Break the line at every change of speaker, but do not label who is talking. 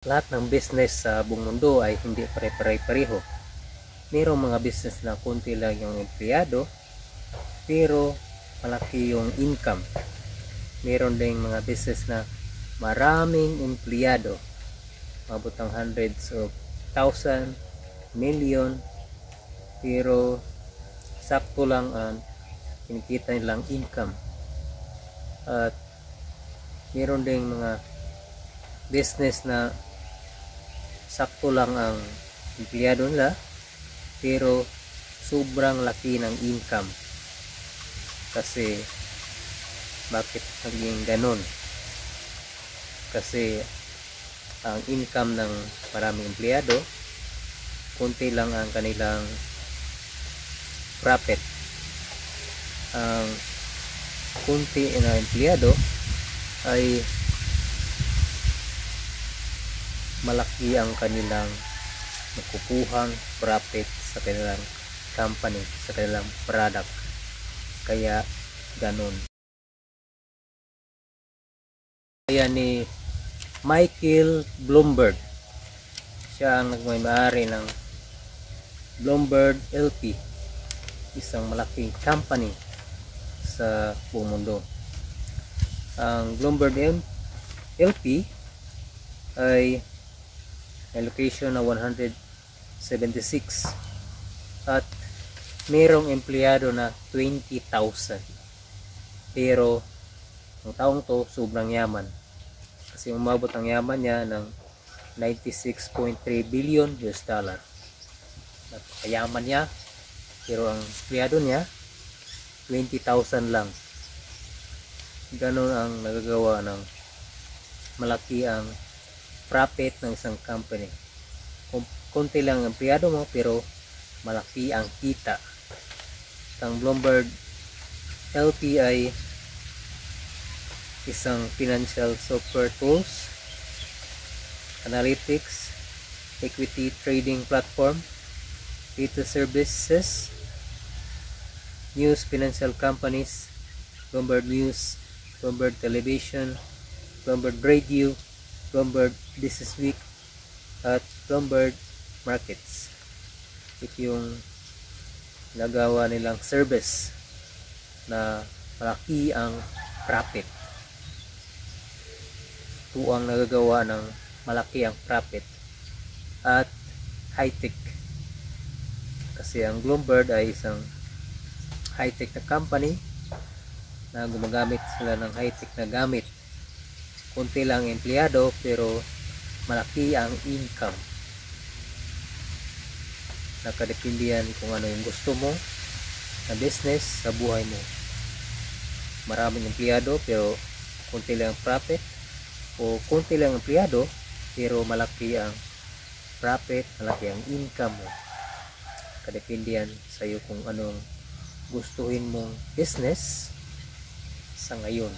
Lahat ng business sa buong mundo ay hindi pare-pareho. Mayroong mga business na konti lang yung empleyado pero malaki yung income. Mayroon ding mga business na maraming empleyado, mabot ng hundreds of thousand, million, pero sakto lang ang kinikita nilang income. At mayroon ding mga business na sakto lang ang empleyado nila pero sobrang laki ng income. Kasi bakit naging ganon? Kasi ang income ng maraming empleyado, kunti lang ang kanilang profit. Ang kunti na empleyado ay malaki ang kanilang nakukuhang profit sa kanilang company, sa kanilang product. Kaya ganon. Kaya ni Michael Bloomberg, siya ang nagmay-ari ng Bloomberg LP, isang malaking company sa buong mundo. Ang Bloomberg LP ay may location na 176 at mayroong empleyado na 20,000. Pero ang taong to sobrang yaman kasi umabot ang yaman niya ng 96.3 billion US dollar. Napakayaman niya, pero ang empleyado niya 20,000 lang. Ganon ang nagagawa ng malaki ang profit ng isang company. Konti lang ang empleyado mo pero malaki ang kita. Ang Bloomberg LP ay isang financial software tools, analytics, equity trading platform, data services, news financial companies, Bloomberg News, Bloomberg Television, Bloomberg Radio, Bloomberg Business Week, at Bloomberg Markets. Ito yung nagawa nilang service na malaki ang profit. Ito ang nagagawa ng malaki ang profit at high-tech. Kasi ang Bloomberg ay isang high-tech na company na gumagamit sila ng high-tech na gamit. Kunti lang empleyado pero malaki ang income. Nakadepende yan kung ano yung gusto mo na business sa buhay mo. Maraming empleyado pero kunti lang profit, o kunti lang empleyado pero malaki ang profit, malaki ang income mo. Kadepende yan sa iyo kung anong gustuhin mong business sa ngayon.